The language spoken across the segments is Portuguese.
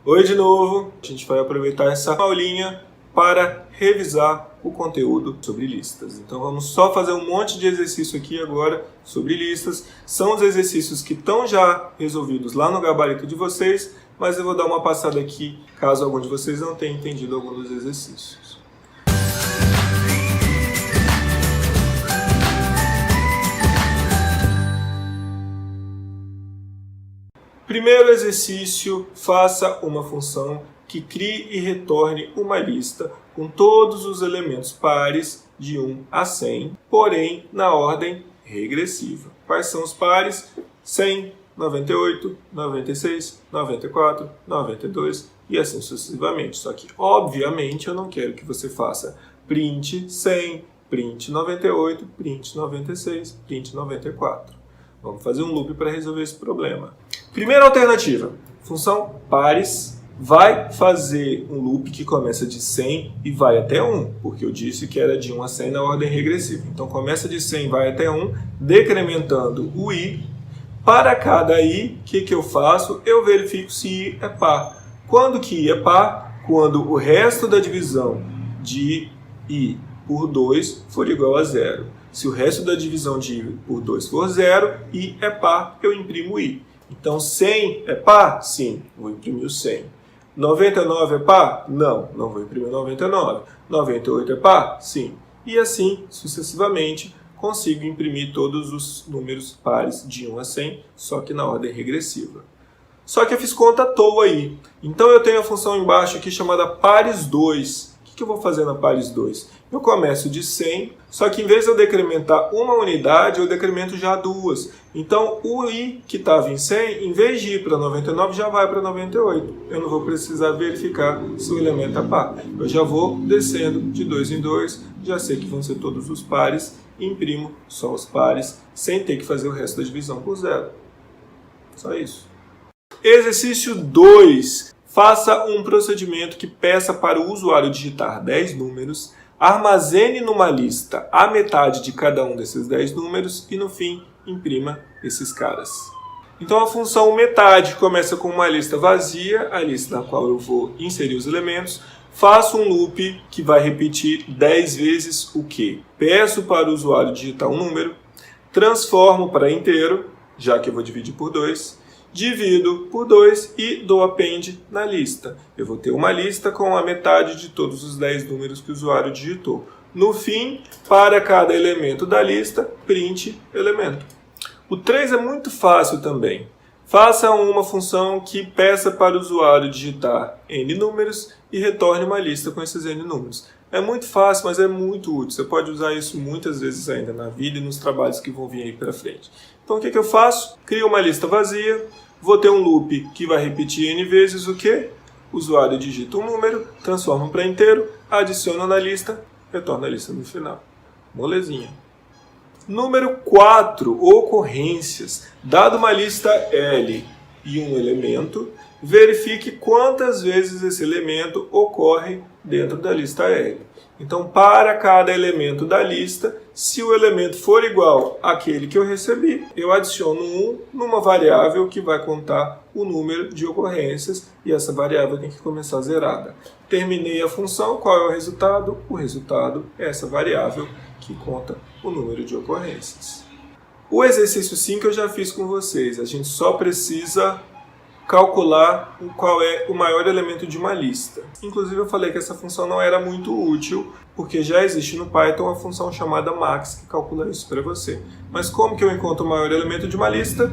Oi de novo, a gente vai aproveitar essa aulinha para revisar o conteúdo sobre listas. Então vamos só fazer um monte de exercício aqui agora sobre listas. São os exercícios que estão já resolvidos lá no gabarito de vocês, mas eu vou dar uma passada aqui caso algum de vocês não tenha entendido algum dos exercícios. Primeiro exercício, faça uma função que crie e retorne uma lista com todos os elementos pares de 1 a 100, porém na ordem regressiva. Quais são os pares? 100, 98, 96, 94, 92 e assim sucessivamente. Só que, obviamente, eu não quero que você faça print 100, print 98, print 96, print 94. Vamos fazer um loop para resolver esse problema. Primeira alternativa, função pares vai fazer um loop que começa de 100 e vai até 1, porque eu disse que era de 1 a 100 na ordem regressiva. Então começa de 100 e vai até 1, decrementando o i. Para cada i, o que eu faço? Eu verifico se i é par. Quando que i é par? Quando o resto da divisão de i por 2 for igual a 0. Se o resto da divisão de i por 2 for 0, i é par, eu imprimo i. Então 100 é par? Sim, vou imprimir o 100. 99 é par? Não, não vou imprimir o 99. 98 é par? Sim. E assim, sucessivamente, consigo imprimir todos os números pares de 1 a 100, só que na ordem regressiva. Só que eu fiz conta à toa aí. Então eu tenho a função embaixo aqui chamada pares2. O que eu vou fazer na pares 2? Eu começo de 100, só que em vez de eu decrementar uma unidade, eu decremento já duas. Então o i que estava em 100, em vez de ir para 99, já vai para 98. Eu não vou precisar verificar se o elemento é par. Eu já vou descendo de 2 em 2, já sei que vão ser todos os pares, e imprimo só os pares, sem ter que fazer o resto da divisão por zero. Só isso. Exercício 2. Faça um procedimento que peça para o usuário digitar 10 números, armazene numa lista a metade de cada um desses 10 números e, no fim, imprima esses caras. Então, a função metade começa com uma lista vazia, a lista na qual eu vou inserir os elementos. Faço um loop que vai repetir 10 vezes o quê? Peço para o usuário digitar um número, transformo para inteiro, já que eu vou dividir por 2, divido por 2 e dou append na lista. Eu vou ter uma lista com a metade de todos os 10 números que o usuário digitou. No fim, para cada elemento da lista, print elemento. O 3 é muito fácil também. Faça uma função que peça para o usuário digitar n números e retorne uma lista com esses n números. É muito fácil, mas é muito útil. Você pode usar isso muitas vezes ainda na vida e nos trabalhos que vão vir aí para frente. Então o que eu faço? Crio uma lista vazia, vou ter um loop que vai repetir n vezes o quê? O usuário digita um número, transforma para inteiro, adiciona na lista, retorna a lista no final. Molezinha. Número 4, ocorrências. Dado uma lista L e um elemento, verifique quantas vezes esse elemento ocorre dentro da lista L. Então, para cada elemento da lista, se o elemento for igual àquele que eu recebi, eu adiciono 1 numa variável que vai contar o número de ocorrências e essa variável tem que começar zerada. Terminei a função, qual é o resultado? O resultado é essa variável que conta o número de ocorrências. O exercício 5 eu já fiz com vocês, a gente só precisa calcular qual é o maior elemento de uma lista. Inclusive eu falei que essa função não era muito útil, porque já existe no Python uma função chamada max que calcula isso para você. Mas como que eu encontro o maior elemento de uma lista?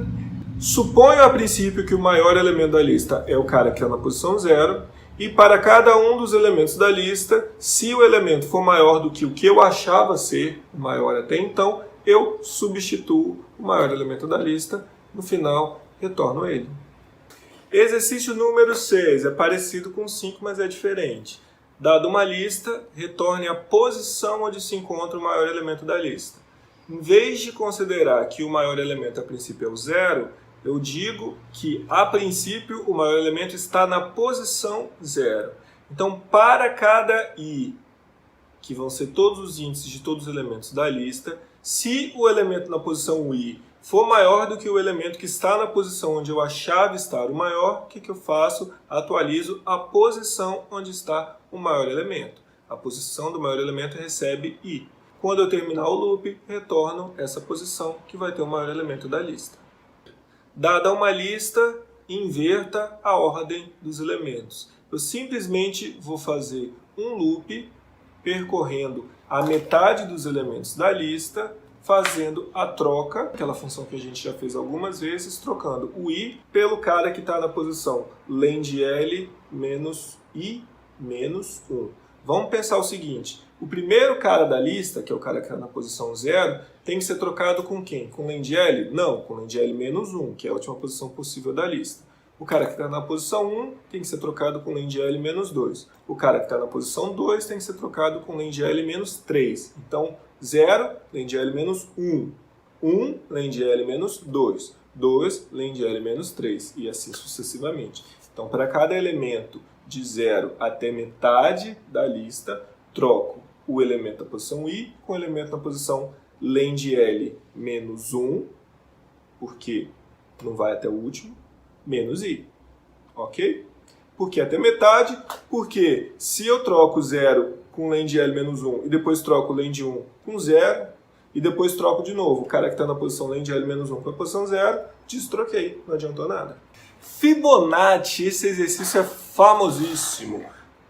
Suponho a princípio que o maior elemento da lista é o cara que está na posição 0, e para cada um dos elementos da lista, se o elemento for maior do que o que eu achava ser o maior até então, eu substituo o maior elemento da lista, no final retorno ele. Exercício número 6 é parecido com o 5, mas é diferente. Dado uma lista, retorne a posição onde se encontra o maior elemento da lista. Em vez de considerar que o maior elemento a princípio é o 0, eu digo que a princípio o maior elemento está na posição 0. Então, para cada i, que vão ser todos os índices de todos os elementos da lista, se o elemento na posição i for maior do que o elemento que está na posição onde eu achava estar o maior, o que eu faço? Atualizo a posição onde está o maior elemento. A posição do maior elemento recebe i. Quando eu terminar o loop, retorno essa posição que vai ter o maior elemento da lista. Dada uma lista, inverta a ordem dos elementos. Eu simplesmente vou fazer um loop percorrendo a metade dos elementos da lista, fazendo a troca, aquela função que a gente já fez algumas vezes, trocando o i pelo cara que está na posição lengl menos i menos 1. Vamos pensar o seguinte, o primeiro cara da lista, que é o cara que está na posição 0, tem que ser trocado com quem? Com lengl? Não, com lengl menos 1, que é a última posição possível da lista. O cara que está na posição 1 tem que ser trocado com lengl menos 2. O cara que está na posição 2 tem que ser trocado com lengl menos 3. Então, 0, lengl menos 1. 1, lengl menos 2. 2, lengl menos 3. E assim sucessivamente. Então, para cada elemento de 0 até metade da lista, troco o elemento da posição i com o elemento na posição lengl menos 1, porque não vai até o último, menos i, ok? Por que até metade? Porque se eu troco 0 com lengl menos 1 e depois troco leng 1 com 0 e depois troco de novo o cara que está na posição lengl menos 1 com a posição 0, destroquei, não adiantou nada. Fibonacci, esse exercício é famosíssimo.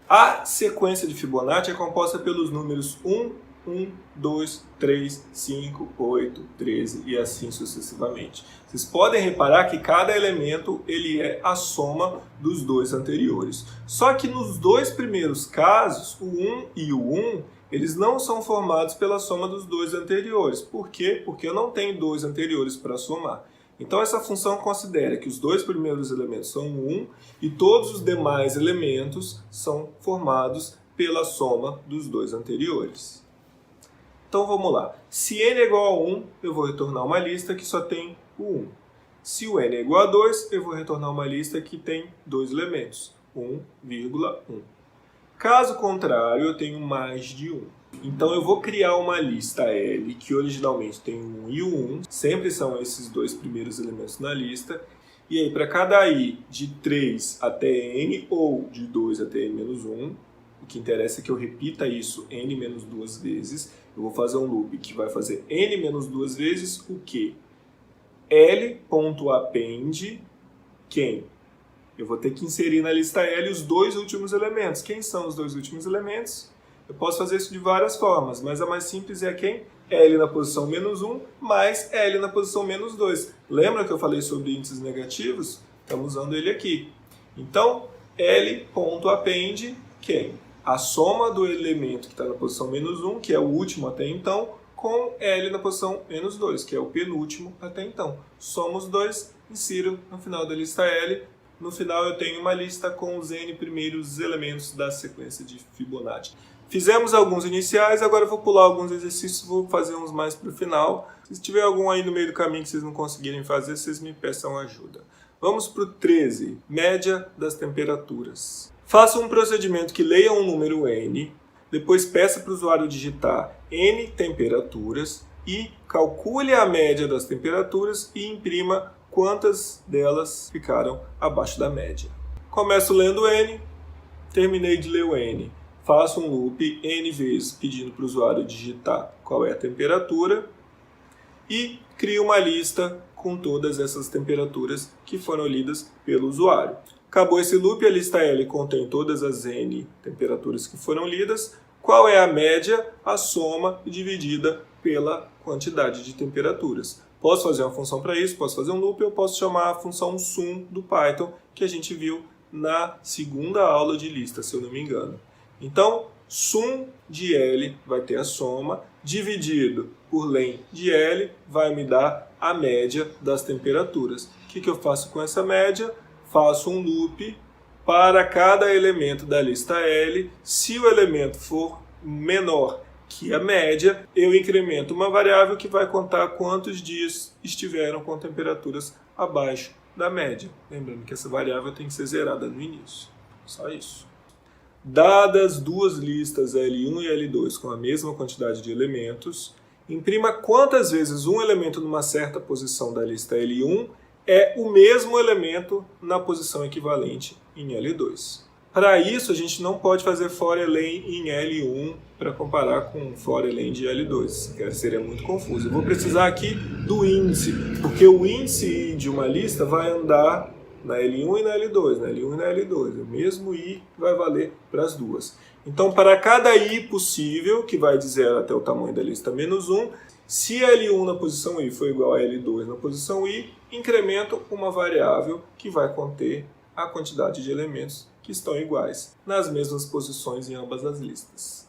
A sequência de Fibonacci é composta pelos números 1, 1, 2, 3, 5, 8, 13 e assim sucessivamente. Vocês podem reparar que cada elemento ele é a soma dos dois anteriores. Só que nos dois primeiros casos, o 1 e o 1, eles não são formados pela soma dos dois anteriores. Por quê? Porque eu não tenho dois anteriores para somar. Então essa função considera que os dois primeiros elementos são 1 e todos os demais elementos são formados pela soma dos dois anteriores. Então vamos lá. Se n é igual a 1, eu vou retornar uma lista que só tem o 1. Se o n é igual a 2, eu vou retornar uma lista que tem dois elementos, 1,1. Caso contrário, eu tenho mais de 1. Então eu vou criar uma lista L, que originalmente tem o 1 e o 1, sempre são esses dois primeiros elementos na lista, e aí para cada i de 3 até n, ou de 2 até n menos 1, o que interessa é que eu repita isso n menos 2 vezes, eu vou fazer um loop que vai fazer n menos 2 vezes o quê? L.append quem? Eu vou ter que inserir na lista L os dois últimos elementos. Quem são os dois últimos elementos? Eu posso fazer isso de várias formas, mas a mais simples é quem? L na posição menos 1 mais L na posição menos 2. Lembra que eu falei sobre índices negativos? Estamos usando ele aqui. Então, L.append quem? A soma do elemento que está na posição menos 1, que é o último até então, com L na posição menos 2, que é o penúltimo até então. Soma os dois, insiro no final da lista L. No final eu tenho uma lista com os n primeiros elementos da sequência de Fibonacci. Fizemos alguns iniciais, agora eu vou pular alguns exercícios, vou fazer uns mais para o final. Se tiver algum aí no meio do caminho que vocês não conseguirem fazer, vocês me peçam ajuda. Vamos para o 13, média das temperaturas. Faça um procedimento que leia um número n, depois peça para o usuário digitar n temperaturas e calcule a média das temperaturas e imprima quantas delas ficaram abaixo da média. Começo lendo n, terminei de ler o n. Faço um loop n vezes pedindo para o usuário digitar qual é a temperatura e crio uma lista com todas essas temperaturas que foram lidas pelo usuário. Acabou esse loop, a lista L contém todas as n temperaturas que foram lidas. Qual é a média? A soma dividida pela quantidade de temperaturas. Posso fazer uma função para isso, posso fazer um loop, eu posso chamar a função sum do Python, que a gente viu na segunda aula de lista, se eu não me engano. Então, sum de L vai ter a soma, dividido por len de L vai me dar a média das temperaturas. O que eu faço com essa média? Faço um loop para cada elemento da lista L. Se o elemento for menor que a média, eu incremento uma variável que vai contar quantos dias estiveram com temperaturas abaixo da média. Lembrando que essa variável tem que ser zerada no início. Só isso. Dadas duas listas L1 e L2 com a mesma quantidade de elementos, imprima quantas vezes um elemento numa certa posição da lista L1 é o mesmo elemento na posição equivalente em L2. Para isso, a gente não pode fazer for elen em L1 para comparar com for elen de L2, que seria muito confuso. Eu vou precisar aqui do índice, porque o índice I de uma lista vai andar na L1 e na L2, na L1 e na L2. O mesmo I vai valer para as duas. Então, para cada I possível, que vai de 0 até o tamanho da lista menos 1, se L1 na posição I for igual a L2 na posição I, incremento uma variável que vai conter a quantidade de elementos que estão iguais nas mesmas posições em ambas as listas.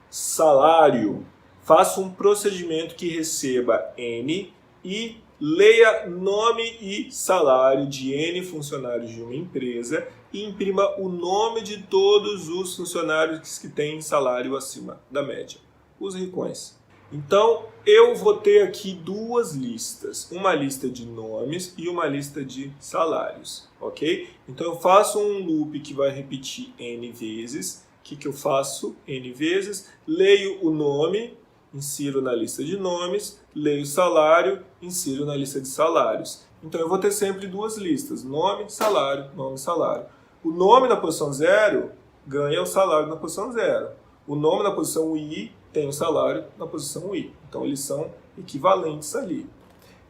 Salário. Faça um procedimento que receba N e leia nome e salário de N funcionários de uma empresa e imprima o nome de todos os funcionários que têm salário acima da média, os ricões. Então, eu vou ter aqui duas listas, uma lista de nomes e uma lista de salários, ok? Então, eu faço um loop que vai repetir N vezes. O que eu faço? N vezes, leio o nome, insiro na lista de nomes, leio o salário, insiro na lista de salários. Então, eu vou ter sempre duas listas, nome, salário, nome, salário. O nome na posição 0 ganha o salário na posição 0. O nome na posição I tem o salário na posição I. Então, eles são equivalentes ali.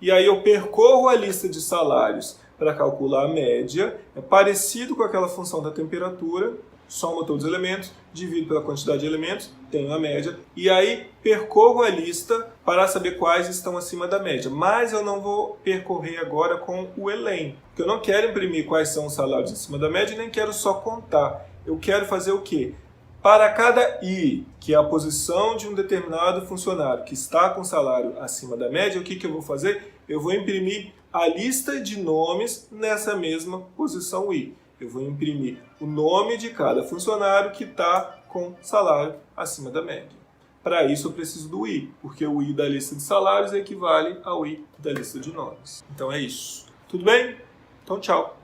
E aí eu percorro a lista de salários para calcular a média. É parecido com aquela função da temperatura. Soma todos os elementos, divido pela quantidade de elementos, tenho a média. E aí percorro a lista para saber quais estão acima da média. Mas eu não vou percorrer agora com o elen. Porque eu não quero imprimir quais são os salários acima da média, nem quero só contar. Eu quero fazer o quê? Para cada I, que é a posição de um determinado funcionário que está com salário acima da média, o que eu vou fazer? Eu vou imprimir a lista de nomes nessa mesma posição I. Eu vou imprimir o nome de cada funcionário que está com salário acima da média. Para isso eu preciso do I, porque o I da lista de salários equivale ao I da lista de nomes. Então é isso. Tudo bem? Então tchau.